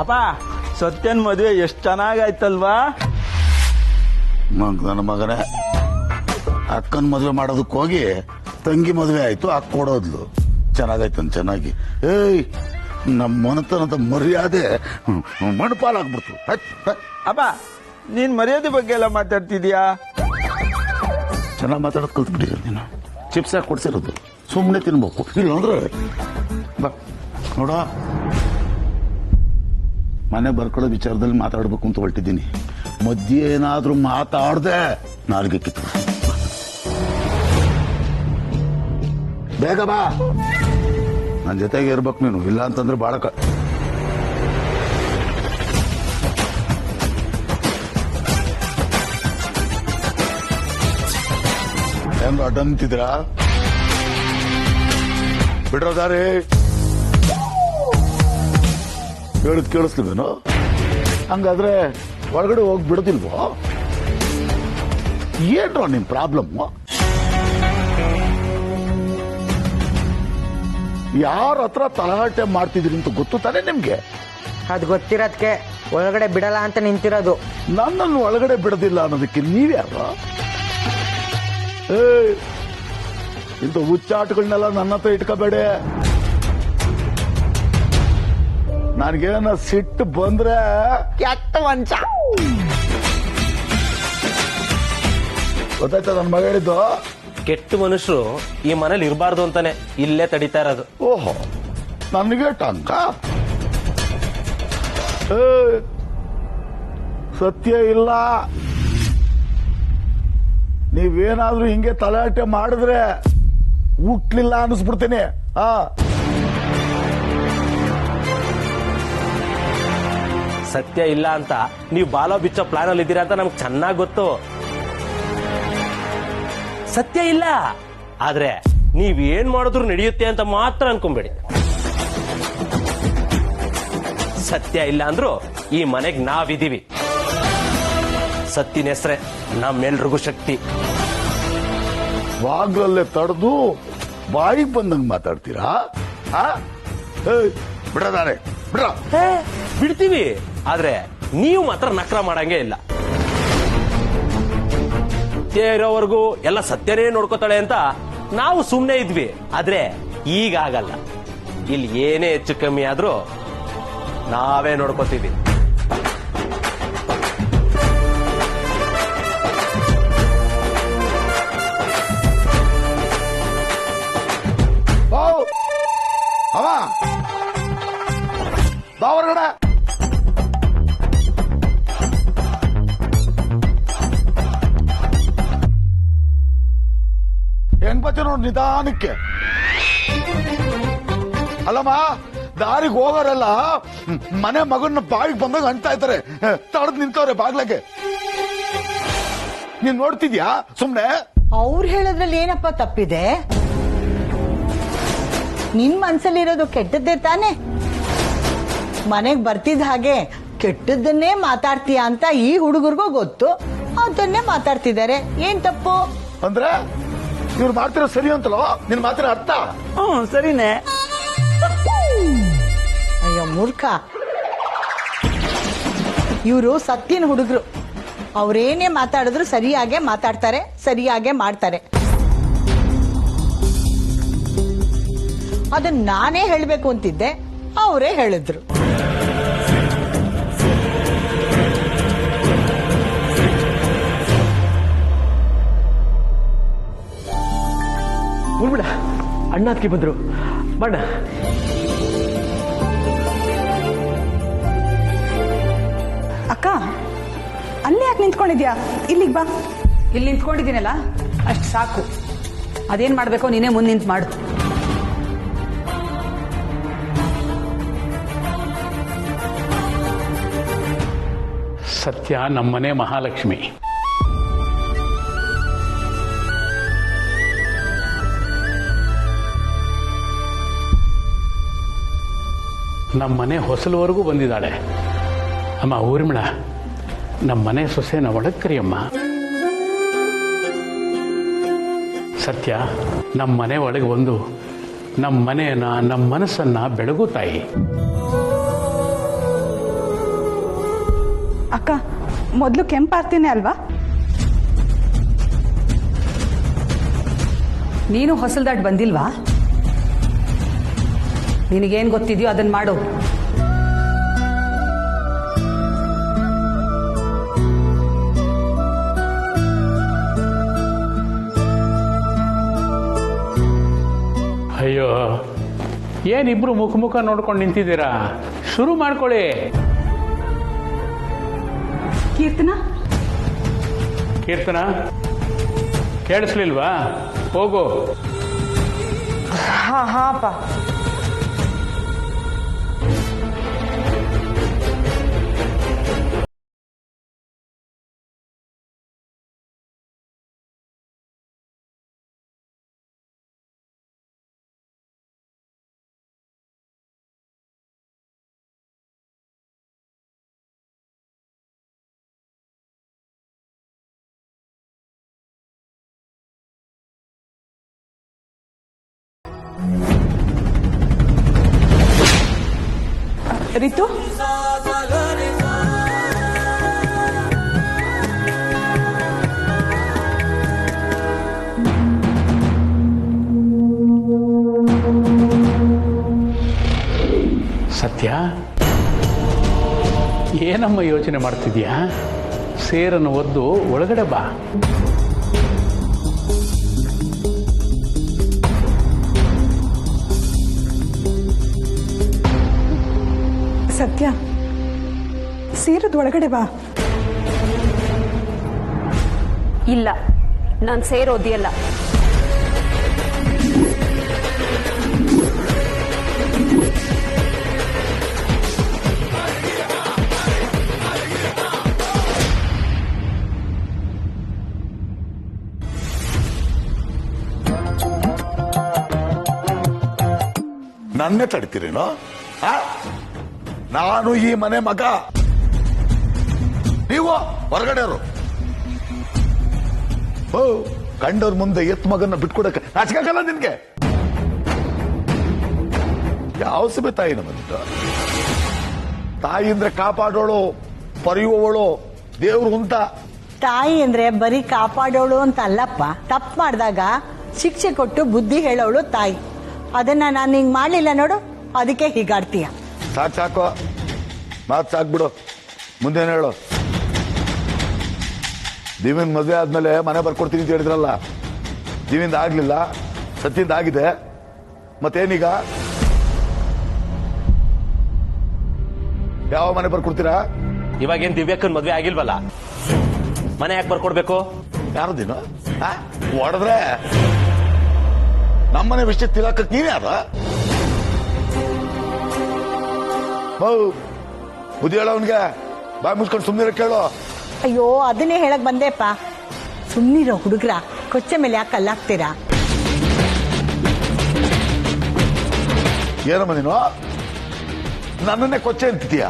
ಅಪ್ಪ ಸತ್ಯನ್ ಮದುವೆ ಎಷ್ಟು ಚೆನ್ನಾಗಾಯ್ತಲ್ವಾ? ನನ್ನ ಮಗನೇ ಅಕ್ಕನ ಮದುವೆ ಮಾಡೋದಕ್ಕೆ ಹೋಗಿ ತಂಗಿ ಮದುವೆ ಆಯ್ತು, ಅಕ್ಕ ಕೊಡೋದ್ಲು. ಚೆನ್ನಾಗಾಯ್ತನ್ ಚೆನ್ನಾಗಿ. ಏಯ್ ನಮ್ಮ ಮನತನದ ಮರ್ಯಾದೆ ಮಣಪಾಲಾಗ್ಬಿಡ್ತು. ಅಪ್ಪ ನೀನ್ ಮರ್ಯಾದೆ ಬಗ್ಗೆ ಎಲ್ಲ ಮಾತಾಡ್ತಿದ್ಯಾ? ಚೆನ್ನಾಗಿ ಮಾತಾಡೋದು ಕಲ್ತ್ಬಿಟ್ಟಿದ್ದೀನಿ ನೀನು. ಚಿಪ್ಸ್ ಹಾಕಿ ಕೊಡ್ಸಿರೋದು ಸುಮ್ಮನೆ ತಿನ್ಬೇಕು, ಇಲ್ಲಾಂದ್ರೆ ಬಾ ನೋಡ ಮನೆ ಬರ್ಕೊಳ್ಳೋ ವಿಚಾರದಲ್ಲಿ ಮಾತಾಡ್ಬೇಕು ಅಂತ ಹೊರಟಿದ್ದೀನಿ. ಮಧ್ಯೆ ಏನಾದ್ರೂ ಮಾತಾಡ್ದೆ ನಾಲ್ಗೆ ಕಿತ್ತು. ಬೇಗ ಬಾ, ನನ್ನ ಜೊತೆಗೆ ಇರ್ಬೇಕು ನೀನು, ಇಲ್ಲ ಅಂತಂದ್ರೆ ಬಾಳ ಏನ್ ಅಡ್ಡ ನಿಂತಿದ್ರಾ? ಬಿಡ್ರೋದಾರಿ ಹೇಳಿದ್ ಕೇಳಿಸ್ಲಿವೇನು? ಹಂಗಾದ್ರೆ ಒಳಗಡೆ ಹೋಗಿ ಬಿಡೋದಿಲ್ವೋ? ಏನ್ರೋ ನಿಮ್ ಪ್ರಾಬ್ಲಮ್? ಯಾರ ಹತ್ರ ತಲಹಾಟೆ ಮಾಡ್ತಿದ್ರಿ ಅಂತ ಗೊತ್ತು ತಾನೆ ನಿಮ್ಗೆ? ಅದು ಗೊತ್ತಿರೋದಕ್ಕೆ ಒಳಗಡೆ ಬಿಡಲ್ಲ ಅಂತ ನಿಂತಿರೋದು. ನನ್ನನ್ನು ಒಳಗಡೆ ಬಿಡೋದಿಲ್ಲ ಅನ್ನೋದಕ್ಕೆ ನೀವ್ಯಾರ? ಇಂಥ ಹುಚ್ಚಾಟಗಳನ್ನೆಲ್ಲ ನನ್ನ ಹತ್ರ ಇಟ್ಕೋಬೇಡ. ನನ್ಗೇನ ಸಿಟ್ಟು ಬಂದ್ರೆ ಕೆಟ್ಟ ವಂಚ. ಗೊತ್ತಾಯ್ತ ನನ್ನ ಮಗ ಹೇಳಿದ್ದು? ಕೆಟ್ಟ ಮನುಷ್ಯರು ಈ ಮನೇಲಿ ಇರಬಾರ್ದು ಅಂತಾನೆ ಇಲ್ಲೇ ತಡೀತಾ ಇರೋದು. ಓಹೋ, ನನಗೆ ಟಂಕ. ಸತ್ಯ ಇಲ್ಲ. ನೀವೇನಾದ್ರೂ ಹಿಂಗೆ ತಲಾಟೆ ಮಾಡಿದ್ರೆ ಹುಟ್ಲಿಲ್ಲ ಅನ್ನಿಸ್ಬಿಡ್ತೀನಿ. ಸತ್ಯ ಇಲ್ಲ ಅಂತ ನೀವು ಬಾಲ ಬಿಚ್ಚೋ ಪ್ಲಾನ್ ಅಲ್ಲಿ ಇದ್ದೀರಾ ಅಂತ ನಮ್ಗೆ ಚೆನ್ನಾಗಿ ಗೊತ್ತು. ಸತ್ಯ ಇಲ್ಲ, ಆದ್ರೆ ನೀವ್ ಏನ್ ಮಾಡಿದ್ರು ನಡೆಯುತ್ತೆ ಅಂತ ಮಾತ್ರ ಅನ್ಕೊಂಬೇಡಿ. ಸತ್ಯ ಇಲ್ಲ ಅಂದ್ರು ಈ ಮನೆಗ್ ನಾವಿದೀವಿ. ಸತ್ತಿನ ಹೆಸ್ರೆ ನಮ್ಮೆಲ್ರಿಗೂ ಶಕ್ತಿ. ಬಾಗ್ಲಲ್ಲೇ ತಡೆದು ಬಾಯಿಗೆ ಬಂದಂಗ್ ಮಾತಾಡ್ತೀರಾ? ಬಿಡದಾರೆ ಬಿಡ. ಬಿಡ್ತೀವಿ, ಆದ್ರೆ ನೀವು ಮಾತ್ರ ನಕ್ರ ಮಾಡಂಗೆ ಇಲ್ಲ. ಸತ್ಯ ಇರೋವರೆಗೂ ಎಲ್ಲ ಸತ್ಯನೇ ನೋಡ್ಕೋತಾಳೆ ಅಂತ ನಾವು ಸುಮ್ನೆ ಇದ್ವಿ. ಆದ್ರೆ ಈಗ ಆಗಲ್ಲ. ಇಲ್ಲಿ ಏನೇ ಹೆಚ್ಚು ಕಮ್ಮಿ ಆದ್ರೂ ನಾವೇ ನೋಡ್ಕೋತೀವಿ. ಅವ ಬಾ ಹೊರಗಡೆ. ಹೆಂಗ್ ಬತ್ತೆ ನೋಡ್ ನಿಧಾನಕ್ಕೆ. ಅಲ್ಲಮ್ಮ, ದಾರಿಗೆ ಹೋಗೋರೆಲ್ಲ ಮನೆ ಮಗನ ಬಾಯಿಗೆ ಬಂದಾಗ ಅಂಟ್ತಾ ಇರ್ತಾರೆ, ತಡದ್ ನಿಂತವ್ರೆ ಬಾಗ್ಲಕ್ಕೆ. ನೀನ್ ನೋಡ್ತಿದ್ಯಾ ಸುಮ್ನೆ? ಅವ್ರು ಹೇಳೋದ್ರಲ್ಲಿ ಏನಪ್ಪ ತಪ್ಪಿದೆ? ನಿನ್ ಮನ್ಸಲ್ಲಿರೋದು ಕೆಟ್ಟದ್ದೇ ತಾನೆ. ಮನೆಗ್ ಬರ್ತಿದ್ದ ಹಾಗೆ ಕೆಟ್ಟದ್ದನ್ನೇ ಮಾತಾಡ್ತೀಯ ಅಂತ ಈ ಹುಡುಗರಿಗೂ ಗೊತ್ತು, ಅದನ್ನೇ ಮಾತಾಡ್ತಿದ್ದಾರೆ. ಏನ್ ತಪ್ಪು? ಅಂದ್ರೆ ಇವ್ರು ಮಾಡ್ತಿರೋ ಸರಿ ಅಂತಲೋ ನಿನ್ ಮಾತ್ರ ಅರ್ಥ? ಸರಿನೇ. ಅಯ್ಯೋ ಮೂರ್ಖ, ಇವರು ಸತ್ಯನ ಹುಡುಗರು. ಅವ್ರೇನೇ ಮಾತಾಡಿದ್ರು ಸರಿಯಾಗೆ ಮಾತಾಡ್ತಾರೆ, ಸರಿಯಾಗೆ ಮಾಡ್ತಾರೆ. ಅದನ್ನ ನಾನೇ ಹೇಳ್ಬೇಕು ಅಂತಿದ್ದೆ, ಅವರೇ ಹೇಳಿದ್ರು. ಬಿಡ, ಅಣ್ಣಾತ್ಕಿ ಬಂದ್ರು. ಬಣ್ಣ ಅಕ್ಕ, ಅಲ್ಲೇ ಯಾಕೆ ನಿಂತ್ಕೊಂಡಿದ್ಯಾ? ಇಲ್ಲಿಗೆ ಬಾ. ಇಲ್ಲಿ ನಿಂತ್ಕೊಂಡಿದ್ದೀನಲ್ಲ ಅಷ್ಟು ಸಾಕು. ಅದೇನ್ ಮಾಡ್ಬೇಕೋ ನೀನೇ ಮುಂದೆ ನಿಂತು ಮಾಡು. ಸತ್ಯ ನಮ್ಮನೆ ಮಹಾಲಕ್ಷ್ಮಿ. ನಮ್ಮನೆ ಹೊಸಲುವರೆಗೂ ಬಂದಿದ್ದಾಳೆ. ಅಮ್ಮ ಊರ್ಮಿಳ, ನಮ್ಮನೆ ಸೊಸೆನ ಒಳಗೆ ಕರಿಯಮ್ಮ. ಸತ್ಯ ನಮ್ಮನೆ ಒಳಗೆ ಬಂದು ನಮ್ಮ ಮನೆಯನ್ನ, ನಮ್ಮ ಮನಸ್ಸನ್ನ ಬೆಳಗು ತಾಯಿ. ಅಕ್ಕ ಮೊದಲು ಕೆಂಪಾರ್ತಿನೇ ಅಲ್ವಾ? ನೀನು ಹೊಸಲ್ದಾಟ್ ಬಂದಿಲ್ವಾ? ನಿನಗೇನು ಗೊತ್ತಿದೆಯೋ ಅದನ್ನ ಮಾಡು. ಅಯ್ಯೋ, ಏನಿಬ್ರು ಮುಖ ಮುಖ ನೋಡ್ಕೊಂಡು ನಿಂತಿದ್ದೀರಾ? ಶುರು ಮಾಡ್ಕೊಳ್ಳಿ. ಕೀರ್ತನ ಕೀರ್ತನ, ಕೇಳಿಸ್ಲಿಲ್ವಾ? ಹೋಗು. ಹಾ ಹಾ ಅಪ್ಪ. ರಿತು, ಸತ್ಯ, ಏನಮ್ಮ ಯೋಚನೆ ಮಾಡ್ತಿದ್ಯಾ? ಸೇರನ್ನು ಒದ್ದು ಒಳಗಡೆ ಬಾ. ಸತ್ಯ, ಸೇರದ್ ಒಳಗಡೆ ಬಾ. ಇಲ್ಲ, ನಾನು ಸೇರೋದಿಯಲ್ಲ. ನನ್ನೇ ತಡ್ತೀರೇನೋ? ನಾನು ಈ ಮನೆ ಮಗ, ನೀವು ಹೊರಗಡೆಯವರು. ಓ, ಕಂಡವ್ರ ಮುಂದೆ ಎತ್ ಮಗನ್ನ ಬಿಟ್ಕೊಡಕ್ಕೆ ನಾಚಿಕಾಗಲ್ಲ ನಿನ್ಗೆ? ಯಾವ ಸಭೆ ತಾಯಿ ನಮ್ಮಂತ? ತಾಯಿ ಅಂದ್ರೆ ಕಾಪಾಡೋಳು, ಪರೆಯುವವಳು, ದೇವ್ರು ಅಂತ. ತಾಯಿ ಅಂದ್ರೆ ಬರೀ ಕಾಪಾಡೋಳು ಅಂತ ಅಲ್ಲಪ್ಪ. ತಪ್ಪು ಮಾಡಿದಾಗ ಶಿಕ್ಷೆ ಕೊಟ್ಟು ಬುದ್ಧಿ ಹೇಳೋಳು ತಾಯಿ. ಅದನ್ನ ನಾನು ಹಿಂಗ್ ಮಾಡ್ಲಿಲ್ಲ ನೋಡು, ಅದಕ್ಕೆ ಹೀಗಾಡ್ತೀಯ. ಸಾಕು, ಮಾತು ಸಾಕ್ಬಿಡು. ಮುಂದೇನು ಹೇಳು? ದಿವಿನ್ ಮದುವೆ ಆದ್ಮೇಲೆ ಮನೆ ಬರ್ಕೊಡ್ತೀನಿ ಅಂತ ಹೇಳಿದ್ರಲ್ಲ, ದಿವಿಂದ ಆಗ್ಲಿಲ್ಲ, ಸತ್ಯಿಂದ ಆಗಿದೆ. ಮತ್ತೇನೀಗ? ಯಾವ ಮನೆ ಬರ್ಕೊಡ್ತೀರಾ? ಇವಾಗೇನ್ ದಿವ್ಯಕ್ಕನ್ ಮದ್ವೆ ಆಗಿಲ್ವಲ್ಲ, ಮನೆ ಯಾಕೆ ಬರ್ಕೊಡ್ಬೇಕು? ಯಾರದಿನ ಹೊಡೆದ್ರೆ ನಮ್ಮನೆ ವಿಷಯ ತಿಳಕಕ್ ನೀವೇ ಯಾರ? ಬುದ್ಧಿ ಹೇಳ ಅವನ್ಗೆ. ಬಾಯ್ ಮುಚ್ಕೊಂಡು ಸುಮ್ಮನೆ ಕೇಳು. ಅಯ್ಯೋ, ಅದನ್ನೇ ಹೇಳಕ್ ಬಂದೆಪ್ಪ. ಸುಮ್ನಿರೋ ಹುಡುಗ್ರ, ಕೊಚ್ಚೆ ಮೇಲೆ ಯಾಕೆ ಕಲ್ಲಾಗ್ತೀರಾ? ಏನಮ್ಮ ನೀನು ನನ್ನನ್ನೇ ಕೊಚ್ಚೆ ಅಂತೀಯ?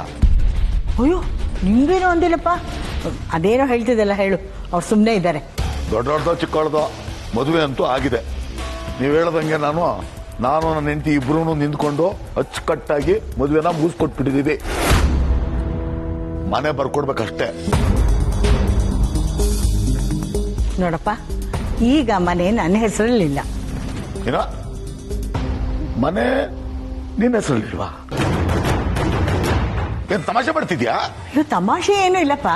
ಅಯ್ಯೋ, ನಿಮ್ಗೇನೋ ಅಂದಿಲ್ಲಪ್ಪ. ಅದೇನೋ ಹೇಳ್ತಿದ್ದಲ್ಲ, ಹೇಳು. ಅವ್ರು ಸುಮ್ಮನೆ ಇದ್ದಾರೆ. ದೊಡ್ಡದೋ ಚಿಕ್ಕದೋ ಮದುವೆ ಅಂತೂ ಆಗಿದೆ. ನೀವು ಹೇಳದಂಗೆ ನಾನು ನನ್ನ ಹೆಂಡತಿ ಇಬ್ರು ನಿಂತ್ಕೊಂಡು ಅಚ್ಚುಕಟ್ಟಾಗಿ ಮದುವೆನ ಮುಗಿಸ್ಕೊಟ್ಬಿಟ್ಟಿದ್ದೀವಿ. ಮನೆ ಬರ್ಕೊಡ್ಬೇಕಷ್ಟೇ. ನೋಡಪ್ಪ, ಈಗ ಮನೆ ನನ್ನ ಹೆಸರಲ್ಲಿಲ್ಲ. ಏನ ಮನೆ ನಿನ್ನ ಹೆಸರಲ್ಲಿಲ್ವಾ? ಏನ್ ತಮಾಷೆ ಮಾಡ್ತಿದ್ಯಾ? ಇದು ತಮಾಷೆ ಏನೂ ಇಲ್ಲಪ್ಪ.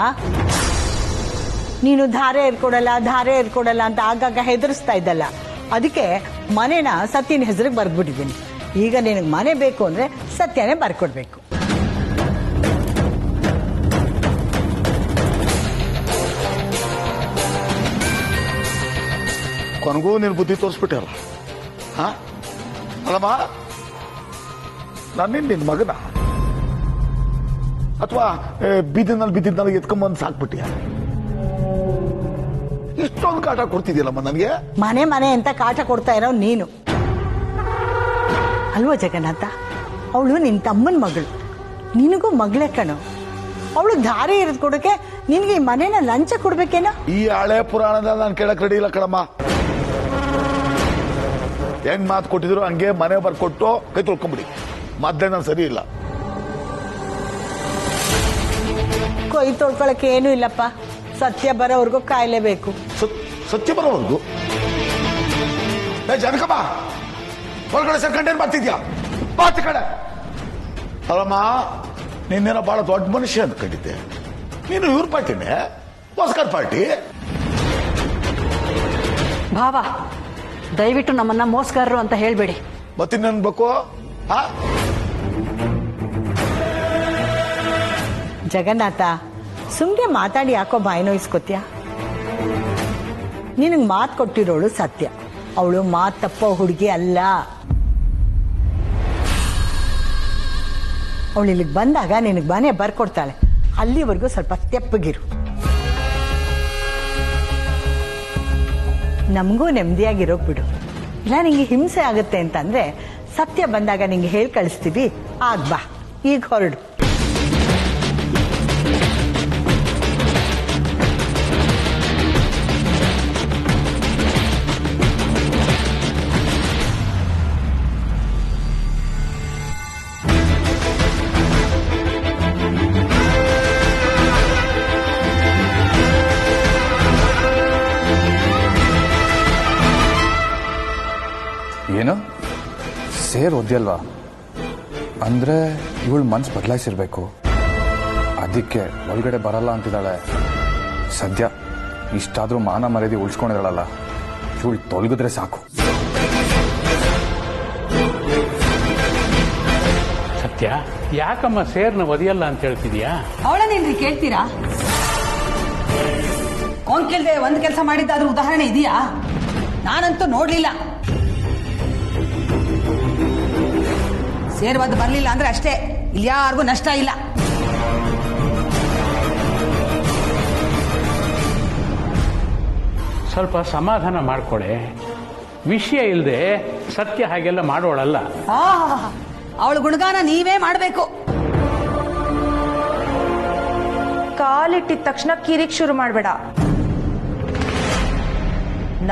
ನೀನು ಧಾರೆ ಏರ್ಕೊಡಲ್ಲ ಅಂತ ಆಗಾಗ ಹೆದರಿಸ್ತಾ ಇದ್ದಲ್ಲ, ಅದಕ್ಕೆ ಮನೆನ ಸತ್ಯನ ಹೆಸರಿಗೆ ಬರ್ದ್ಬಿಟ್ಟಿದ್ದೀನಿ. ಈಗ ನಿನಗೆ ಮನೆ ಬೇಕು ಅಂದ್ರೆ ಸತ್ಯನೇ ಬರ್ಕೊಡ್ಬೇಕು. ಕೊನೆಗೂ ನೀನು ಬುದ್ಧಿ ತೋರಿಸ್ಬಿಟ್ಟಲ್ಲ. ಅಲ್ಲಮ್ಮ, ನಾನೇನ್ ನಿನ್ ಮಗನ ಅಥವಾ ಬಿದ್ದಿದ್ನಲ್ಲಿ ಎತ್ಕೊಂಬಂದು ಸಾಕ್ಬಿಟ್ಟಿಯ? ಇಷ್ಟೊಂದು ಕಾಟ ಕೊಡ್ತಿದ್ಯಲ್ಲಮ್ಮ ನನಗೆ. ಮನೆ ಅಂತ ಕಾಟ ಕೊಡ್ತಾ ಇರೋ ನೀನು ಅಲ್ವೋ ಜಗನ್ನಾಥ? ಅವಳು ನಿನ್ ತಮ್ಮನ ಮಗಳು, ನಿನಗೂ ಮಗಳೇ ಕಣೋ. ಅವಳು ಧಾರೆ ಇರೋದ್ ಕೊಡಕ್ಕೆ ನಿನ್ಗೆ ಈ ಮನೇನ ಲಂಚ ಕೊಡ್ಬೇಕೇನೋ? ಈ ಹಳೆ ಪುರಾಣದ ನಾನು ಕೇಳಕ್ ರೆಡಿ ಇಲ್ಲ ಕಣಮ್ಮ. ಹೆಂಗ್ ಮಾತು ಕೊಟ್ಟಿದ್ರು ಹಂಗೆ ಮನೆ ಬರ್ಕೊಟ್ಟು ಕೈ ತೊಳ್ಕೊಂಬಿಡಿ. ಮದ್ದೆ ನಾನು ಸರಿ ಇಲ್ಲ. ಕೈ ತೊಳ್ಕೊಳಕ್ಕೆ ಏನೂ ಇಲ್ಲಪ್ಪ. ಸತ್ಯ ಬರೋವರೆಗೂ ಕಾಯಲೇಬೇಕು. ಸತ್ಯ ಬರೋವರೆಗೂ ಜನಕಮ್ಮ ಹೊರಗಡೆ ಸೇರ್ಕೊಂಡೇನ್ ಬರ್ತಿದ್ಯಾ? ಬಾತ್ ಕಡೆ ಅಲ್ಲಮ್ಮ, ನೀನೇನೋ ಬಹಳ ದೊಡ್ಡ ಮನುಷ್ಯ ಅಂದ್ಕೊಂಡಿದ್ದೆ. ನೀನು ಇವ್ರ ಪಾರ್ಟಿನೇ, ಭಾಸ್ಕರ್ ಪಾರ್ಟಿ. ಭಾವ, ದಯವಿಟ್ಟು ನಮ್ಮನ್ನ ಮೋಸಗಾರರು ಅಂತ ಹೇಳ್ಬೇಡಿ. ಮತ್ತಿನ್ನೇನ್ಬೇಕು? ಜಗನ್ನಾಥ, ಸುಮ್ನೆ ಮಾತಾಡಿ ಯಾಕೋ ಬಾಯಿ ನೋಯಿಸ್ಕೊತ್ಯ? ನಿನಗೆ ಮಾತು ಕೊಟ್ಟಿರೋಳು ಸತ್ಯ. ಅವಳು ಮಾತು ತಪ್ಪೋ ಹುಡುಗಿ ಅಲ್ಲ. ಅವಳು ಇಲ್ಲಿಗೆ ಬಂದಾಗ ನಿನಗೆ ಮನೆ ಬರ್ಕೊಡ್ತಾಳೆ. ಅಲ್ಲಿವರೆಗೂ ಸ್ವಲ್ಪ ತೆಪ್ಪಗಿರು. ನಮಗೂ ನೆಮ್ಮದಿಯಾಗಿರೋಕ್ ಬಿಡು. ಇಲ್ಲ ನಿಂಗೆ ಹಿಂಸೆ ಆಗುತ್ತೆ ಅಂತಂದ್ರೆ ಸತ್ಯ ಬಂದಾಗ ನಿಂಗೆ ಹೇಳಿ ಕಳಿಸ್ತೀವಿ. ಆಗ ಬಾ, ಈಗ ಹೊರಡು. ಏನು ಸೇರ್ ಓದ್ಯಲ್ವಾ? ಅಂದ್ರೆ ಇವಳು ಮನ್ಸು ಬದಲಾಯಿಸಿರ್ಬೇಕು. ಅದಕ್ಕೆ ಒಳಗಡೆ ಬರಲ್ಲ ಅಂತಿದ್ದಾಳೆ. ಸದ್ಯ ಇಷ್ಟಾದ್ರೂ ಮಾನ ಮರ್ಯಾದೆ ಉಳಿಸ್ಕೊಂಡಿದ್ದಾಳಲ್ಲ, ಇವಳು ತೊಲಗಿದ್ರೆ ಸಾಕು. ಸತ್ಯ, ಯಾಕಮ್ಮ ಸೇರ್ನ ಒದಿಯಲ್ಲ ಅಂತ ಹೇಳ್ತಿದ್ಯಾ? ಅವಳನ್ನೇನ್ರಿ ಕೇಳ್ತೀರಾ? ಅವನ್ ಕೇಳ್ದೆ ಒಂದ್ ಕೆಲಸ ಮಾಡಿದ್ದಾದ್ರೂ ಉದಾಹರಣೆ ಇದೆಯಾ? ನಾನಂತೂ ನೋಡ್ಲಿಲ್ಲ. ಸೇರ್ವಾದ ಬರ್ಲಿಲ್ಲ ಅಂದ್ರೆ ಅಷ್ಟೇ, ಇಲ್ಯಾರಿಗೂ ನಷ್ಟ ಇಲ್ಲ. ಸ್ವಲ್ಪ ಸಮಾಧಾನ ಮಾಡ್ಕೊಳೆ. ವಿಷಯ ಇಲ್ಲದೆ ಸತ್ಯ ಹಾಗೆಲ್ಲ ಮಾಡೋಳಲ್ಲ. ಅವಳ ಗುಣಗಾನ ನೀವೇ ಮಾಡಬೇಕು. ಕಾಲಿಟ್ಟಿದ ತಕ್ಷಣ ಕಿರಿಕ್ ಶುರು ಮಾಡಬೇಡ.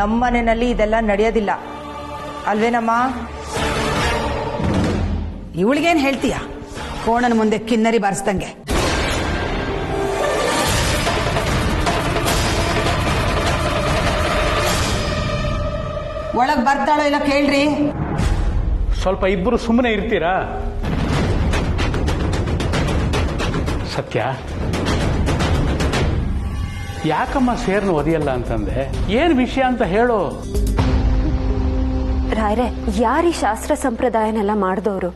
ನಮ್ಮನೆಯಲ್ಲಿ ಇದೆಲ್ಲ ನಡೆಯೋದಿಲ್ಲ ಅಲ್ವೇನಮ್ಮ? ಇವಳಿಗೇನ್ ಹೇಳ್ತೀಯ? ಕೋಣನ ಮುಂದೆ ಕಿನ್ನರಿ ಬಾರಿಸ್ದಂಗೆ. ಒಳಗ್ ಬರ್ತಾಳೋ ಇಲ್ಲ ಕೇಳ್ರಿ. ಸ್ವಲ್ಪ ಇಬ್ಬರು ಸುಮ್ಮನೆ ಇರ್ತೀರಾ? ಸತ್ಯ, ಯಾಕಮ್ಮ ಸೇರ್ನ ಒದಿಯಲ್ಲ ಅಂತಂದೆ? ಏನ್ ವಿಷಯ ಅಂತ ಹೇಳು. ರಾಯ್ರೆ, ಯಾರೀ ಶಾಸ್ತ್ರ ಸಂಪ್ರದಾಯನೆಲ್ಲ ಮಾಡಿದವರು?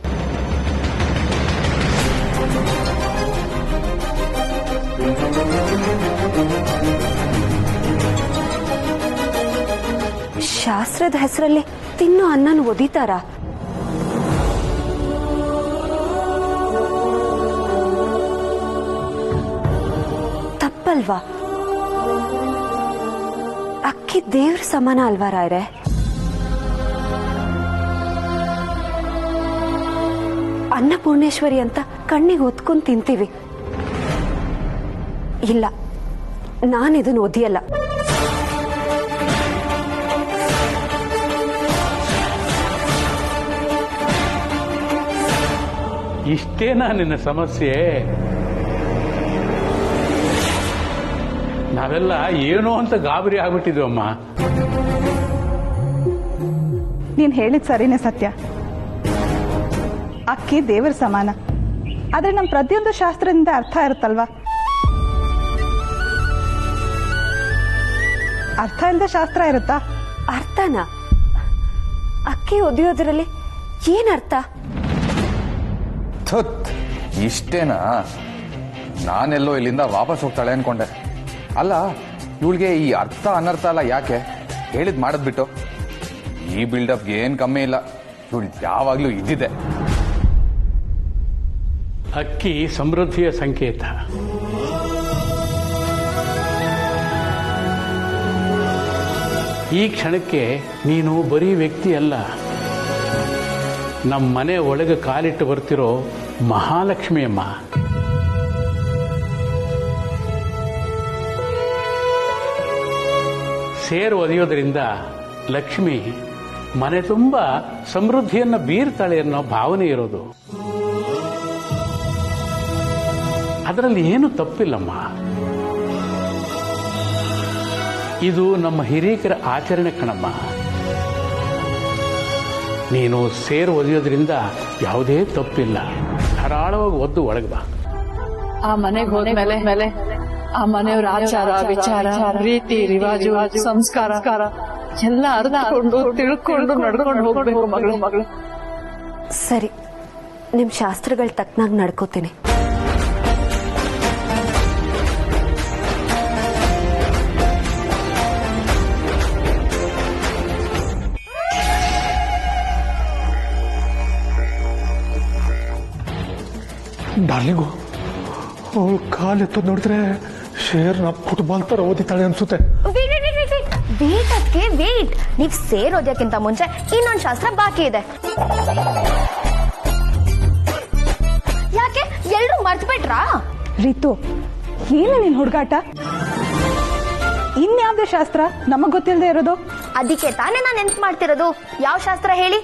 ಶಾಸ್ತ್ರದ ಹೆಸರಲ್ಲಿ ತಿನ್ನೋ ಅನ್ನನ ಒದಿತಾರ? ತಪ್ಪಲ್ವಾ? ಅಕ್ಕಿ ದೇವ್ರ ಸಮಾನ ಅಲ್ವಾ ರಾಯ್ರೆ? ಅನ್ನಪೂರ್ಣೇಶ್ವರಿ ಅಂತ ಕಣ್ಣಿಗೆ ಹೊತ್ಕೊಂಡು ತಿಂತೀವಿ. ಇಲ್ಲ, ನಾನಿದನ್ನು ಒದಿಯಲ್ಲ. ಇಷ್ಟೇನಾ ನಿನ್ನ ಸಮಸ್ಯೆ? ನಾವೆಲ್ಲ ಏನೋ ಅಂತ ಗಾಬರಿ ಆಗ್ಬಿಟ್ಟಿದ್ವಮ್ಮ. ನೀನ್ ಹೇಳಿದ್ ಸರಿನೇ ಸತ್ಯ. ಅಕ್ಕಿ ದೇವರ ಸಮಾನ. ಆದ್ರೆ ನಮ್ ಪ್ರತಿಯೊಂದು ಶಾಸ್ತ್ರದಿಂದ ಅರ್ಥ ಇರುತ್ತಲ್ವಾ? ಅರ್ಥ ಇಲ್ಲದ ಶಾಸ್ತ್ರ ಇರುತ್ತಾ? ಅರ್ಥನಾ? ಅಕ್ಕಿ ಒದಿಯೋದ್ರಲ್ಲಿ ಏನರ್ಥ? ಇಷ್ಟೇನಾ? ನಾನೆಲ್ಲೋ ಇಲ್ಲಿಂದ ವಾಪಸ್ ಹೋಗ್ತಾಳೆ ಅನ್ಕೊಂಡೆ. ಅಲ್ಲ, ಇವಳಿಗೆ ಈ ಅರ್ಥ ಅನರ್ಥ ಅಲ್ಲ ಯಾಕೆ? ಹೇಳಿದ್ ಮಾಡದ್ಬಿಟ್ಟು ಈ ಬಿಲ್ಡಪ್ಗೆ ಏನ್ ಕಮ್ಮಿ ಇಲ್ಲ. ಇವಳು ಯಾವಾಗ್ಲೂ ಇದ್ದಿದೆ. ಅಕ್ಕಿ ಸಮೃದ್ಧಿಯ ಸಂಕೇತ. ಈ ಕ್ಷಣಕ್ಕೆ ನೀನು ಬರೀ ವ್ಯಕ್ತಿ ಅಲ್ಲ, ನಮ್ಮ ಮನೆ ಒಳಗೆ ಕಾಲಿಟ್ಟು ಬರ್ತಿರೋ ಮಹಾಲಕ್ಷ್ಮಿ ಅಮ್ಮ. ಸೇರು ಒದೆಯೋದ್ರಿಂದ ಲಕ್ಷ್ಮಿ ಮನೆ ತುಂಬ ಸಮೃದ್ಧಿಯನ್ನು ಬೀರ್ತಾಳೆ ಅನ್ನೋ ಭಾವನೆ ಇರೋದು. ಅದರಲ್ಲಿ ಏನು ತಪ್ಪಿಲ್ಲಮ್ಮ. ಇದು ನಮ್ಮ ಹಿರೀಕರ ಆಚರಣೆ ಕಣಮ್ಮ. ನೀನು ಸೇರು ಒದೆಯೋದ್ರಿಂದ ಯಾವುದೇ ತಪ್ಪಿಲ್ಲ. ಧಾರಾಳವಾಗಿ ಒದ್ದು ಒಳಗೆ ಬಾ. ಆ ಮನೆಗೆ ಹೋದ್ಮೇಲೆ ಆ ಮನೆಯವ್ರ ಆಚಾರ ವಿಚಾರ ರೀತಿ ರಿವಾಜು ಸಂಸ್ಕಾರ ಎಲ್ಲ ಅರ್ಧಕೊಂಡು ತಿಳ್ಕೊಂಡು ನಡ್ಕೊಂಡು ಹೋಗ್ಬೇಕು ಮಗಳು. ಸರಿ, ನಿಮ್ ಶಾಸ್ತ್ರಗಳ ತಕ್ಕನಾಗಿ ನಡ್ಕೋತೀನಿ. ಡಾರ್ಲಿಂಗು, ಅವಳು ಕಾಲೆತ್ತೋದು ನೋಡಿದ್ರೆ ಶೇರ್ನ ಫುಟ್ಬಾಲ್ ತರ ಓದಿತಾಳೆ ಅನ್ಸುತ್ತೆ. ವೇಟ್ ಅದಕ್ಕೆ ವೇಟ್. ನೀವ್ ಸೇರೋದಕ್ಕಿಂತ ಮುಂಚೆ ಇನ್ನೊಂದು ಶಾಸ್ತ್ರ ಬಾಕಿ ಇದೆ. ಯಾಕೆ ಎಲ್ರು ಮರ್ತು ಬಿಟ್ರಾ? ರೀತು, ಏನು ನಿನ್ ಹುಡುಗಾಟ? ಇನ್ಯಾವ್ದೇ ಶಾಸ್ತ್ರ ನಮಗ್ ಗೊತ್ತಿಲ್ಲದೆ ಇರೋದು? ಅದಕ್ಕೆ ತಾನೇ ನಾನು ನೆನ್ಪು ಮಾಡ್ತಿರೋದು. ಯಾವ ಶಾಸ್ತ್ರ ಹೇಳಿ?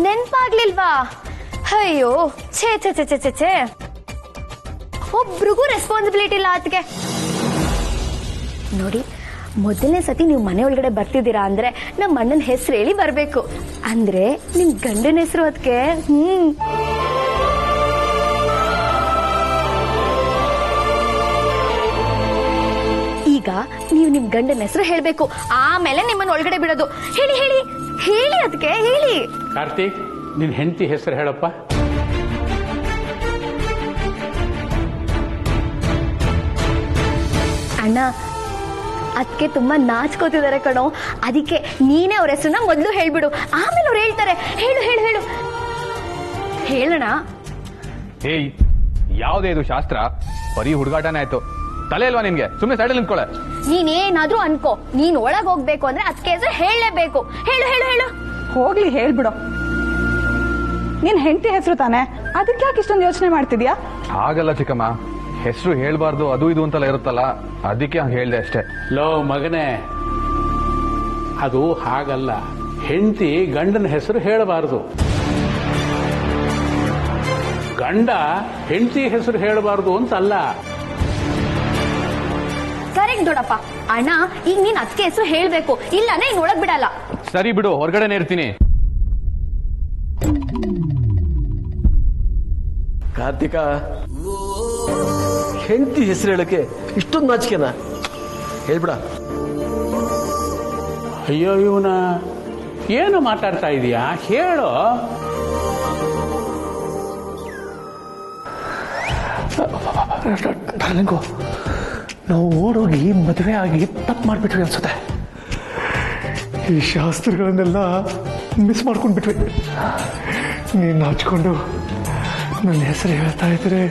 ನೆನ್ಪಾಗ್ಲಿಲ್ವಾ? ಅಯ್ಯೋ, ಛೇ ಛೇ ಛೇ ಛೇ ಛೇ ಛೇ. ಒಬ್ರಿಗೂ ರೆಸ್ಪಾನ್ಸಿಬಿಲಿಟಿ ಇಲ್ಲ ಅದಕ್ಕೆ. ನೋಡಿ, ಮೊದಲನೇ ಸತಿ ನೀವು ಮನೆ ಒಳಗಡೆ ಬರ್ತಿದ್ದೀರಾ ಅಂದ್ರೆ ನಮ್ಮ ಅಣ್ಣನ ಹೆಸರು ಹೇಳಿ ಬರ್ಬೇಕು. ಅಂದ್ರೆ ನಿಮ್ ಗಂಡನ ಹೆಸರು ಅದಕ್ಕೆ. ಈಗ ನೀವು ನಿಮ್ ಗಂಡನ ಹೆಸರು ಹೇಳ್ಬೇಕು, ಆಮೇಲೆ ನಿಮ್ಮನ್ನ ಒಳಗಡೆ ಬಿಡೋದು. ಹೇಳಿ ಹೇಳಿ ಹೇಳಿ ಅದಕ್ಕೆ ಹೇಳಿ. ಕಾರ್ತಿಕ್, ನಿನ್ ಹೆಂಡತಿ ಹೆಸರು ಹೇಳಪ್ಪ. ಅಣ್ಣ, ಅದಕ್ಕೆ ತುಂಬಾ ನಾಚ್ಕೋತಿದ್ದಾರೆ ಕಣೋ. ಅದಕ್ಕೆ ನೀನೇ ಅವ್ರ ಹೆಸರನ್ನ ಮೊದಲು ಹೇಳ್ಬಿಡು, ಆಮೇಲೆ ಅವ್ರು ಹೇಳ್ತಾರೆ. ಹೇಳು ಹೇಳು ಹೇಳು ಹೇಳೋಣ. ಏಯ್, ಯಾವ್ದೇ ಇದು ಶಾಸ್ತ್ರ? ಬರೀ ಹುಡುಗಾಟನೇ ಆಯ್ತು. ತಲೆ ಇಲ್ವಾ ನಿನ್ಗೆ? ಸುಮ್ಮನೆ ಸೈಡಲ್ಲಿ ನಿಂತ್ಕೊಳ್ಳೆ. ನೀನೇನಾದ್ರೂ ಅನ್ಕೋ, ನೀನ್ ಒಳಗ್ ಹೋಗ್ಬೇಕು ಅಂದ್ರೆ ಅದಕ್ಕೆ ಹೆಸರು ಹೇಳಲೇಬೇಕು. ಹೇಳು ಹೇಳು ಹೇಳು. ಹೋಗ್ಲಿ, ಹೇಳ್ಬಿಡು. ನಿನ್ ಹೆಂಡತಿ ಹೆಸರು ತಾನೆ, ಅದಕ್ಕೆ ಯಾಕೆ ಇಷ್ಟೊಂದು ಯೋಚನೆ ಮಾಡ್ತಿದ್ಯಾ? ಹಾಗಲ್ಲ ಚಿಕ್ಕಮ್ಮ, ಹೆಸರು ಹೇಳ್ಬಾರ್ದು ಅದು ಇದು ಅಂತೆಲ್ಲ ಇರುತ್ತಲ್ಲ, ಅದಕ್ಕೆ ಹಂಗೆ ಹೇಳ್ದೆ ಅಷ್ಟೇ. ಲೋ ಮಗನೇ, ಅದು ಹಾಗಲ್ಲ. ಹೆಂಡತಿ ಗಂಡನ ಹೆಸರು ಹೇಳಬಾರದು, ಗಂಡ ಹೆಂಡತಿ ಹೆಸರು ಹೇಳಬಾರದು ಅಂತಲ್ಲ. ಕರೆಕ್ಟ್ ದೊಡ್ಡಪ್ಪ. ಅಣ್ಣ, ಈಗ ನೀನ್ ಅದಕ್ಕೆ ಹೆಸರು ಹೇಳ್ಬೇಕು, ಇಲ್ಲಾಂದ್ರೆ ಇನ್ ಒಳಗ್ ಬಿಡಲ್ಲ. ಸರಿ ಬಿಡು, ಹೊರಗಡೆನೆ ಇರ್ತೀನಿ. ಕಾರ್ತಿಕ, ಹೆಂಡತಿ ಹೆಸರು ಹೇಳಕ್ಕೆ ಇಷ್ಟೊಂದು ನಾಚಿಕೆನಾ? ಹೇಳ್ಬಿಡ. ಅಯ್ಯೋ ಇವನ ಏನು ಮಾತಾಡ್ತಾ ಇದೀಯಾ? ಹೇಳು. ಡಾರ್ಲಿಂಗು, ನಾವು ಓಡೋಗಿ ಮದುವೆ ಆಗಿ ತಪ್ಪು ಮಾಡ್ಬಿಟ್ವಿ ಅನ್ಸುತ್ತೆ. ಈ ಶಾಸ್ತ್ರಗಳನ್ನೆಲ್ಲ ಮಿಸ್ ಮಾಡ್ಕೊಂಡ್ಬಿಟ್ವಿ. ನೀನು ಹಚ್ಕೊಂಡು ನನ್ನ ಹೆಸರು ಹೇಳ್ತಾ ಇದ್ರೆ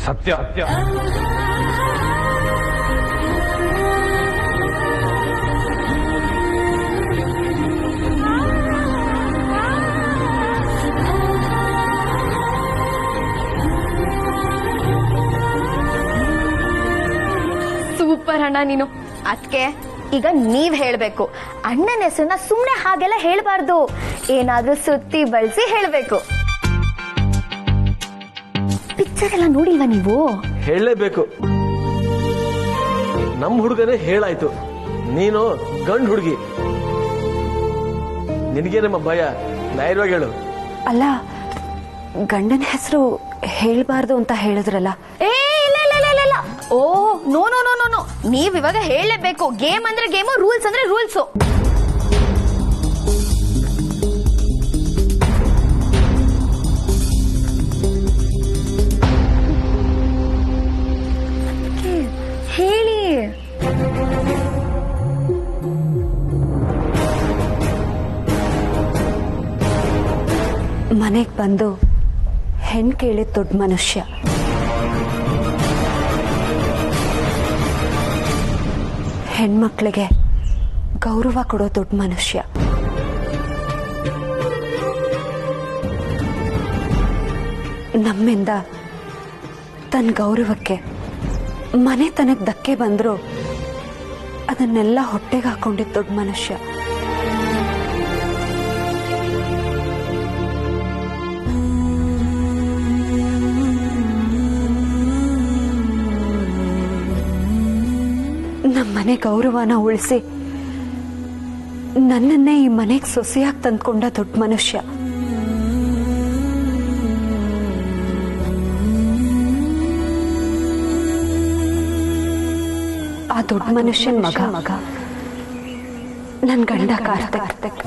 ಸತ್ಯ ಸತ್ಯ. ಸೂಪರ್ ಅಣ್ಣ ನೀನು. ಅದಕ್ಕೆ ಈಗ ನೀವ್ ಹೇಳ್ಬೇಕು. ಅಣ್ಣನ ಹೆಸರನ್ನ ಸುಮ್ನೆ ಹಾಗೆಲ್ಲ ಹೇಳ್ಬಾರ್ದು, ಏನಾದ್ರೂ ಸುತ್ತಿ ಬಳಸಿ ಹೇಳ್ಬೇಕು. ಪಿಕ್ಚರ್ ಎಲ್ಲ ನೋಡಿಲ್ವಾ ನೀವು? ಹೇಳಲೇಬೇಕು. ನಮ್ಮ ಹುಡುಗನೇ ಹೇಳಾಯ್ತು, ನೀನು ಗಂಡು ಹುಡುಗಿ, ನಿನಗೇನಮ್ಮ ಭಯ? ಧೈರ್ಯವಾಗಿ ಹೇಳು. ಅಲ್ಲ, ಗಂಡನ ಹೆಸರು ಹೇಳ್ಬಾರ್ದು ಅಂತ ಹೇಳಿದ್ರಲ್ಲ. ಏ ಇಲ್ಲ ಇಲ್ಲ ಇಲ್ಲ ಇಲ್ಲ. Oh no no no no no, ನೀವ್ ಇವಾಗ ಹೇಳಲೇಬೇಕು. ಗೇಮ್ ಅಂದ್ರೆ ಗೇಮು, ರೂಲ್ಸ್ ಅಂದ್ರೆ ರೂಲ್ಸು. ಹೇಳಿ. ಮನೆಗೆ ಬಂದು ಹೆಣ್ ಕೇಳಿದ ದೊಡ್ಡ ಮನುಷ್ಯ. ಹೆಣ್ಮಕ್ಳಿಗೆ ಗೌರವ ಕೊಡೋ ದೊಡ್ಡ ಮನುಷ್ಯ. ನಮ್ಮಿಂದ ತನ್ನ ಗೌರವಕ್ಕೆ ಮನೆತನಕ್ಕೆ ಧಕ್ಕೆ ಬಂದ್ರು ಅದನ್ನೆಲ್ಲ ಹೊಟ್ಟೆಗೆ ಹಾಕೊಂಡಿದ್ದ ದೊಡ್ಡ ಮನುಷ್ಯ. ನಮ್ಮನೆ ಗೌರವನ ಉಳಿಸಿ ನನ್ನನ್ನೇ ಈ ಮನೆಗೆ ಸೊಸೆಯಾಗಿ ತಂದ್ಕೊಂಡ ದೊಡ್ಡ ಮನುಷ್ಯ. ಆ ದೊಡ್ಡ ಮನುಷ್ಯನ ಮಗ ನನ್ನ ಗಂಡ ಕಾರ್ತಿಕ್.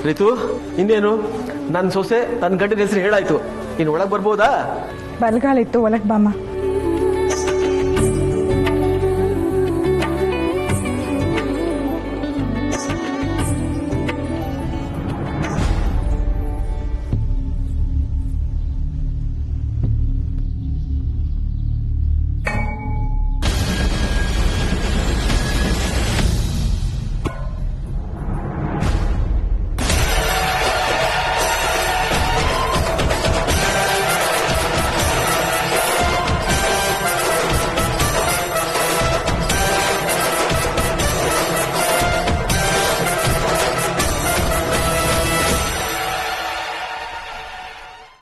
ರಿತು, ಇನ್ನೇನು ನನ್ನ ಸೊಸೆ ತನ್ನ ಗಂಡನ ಹೆಸರು ಹೇಳಾಯ್ತು. ಇನ್ನು ಒಳಗೆ ಬರ್ಬೋದಾ? ಬರಗಾಲಿತ್ತು, ಒಳಗ್ ಬಾಮ.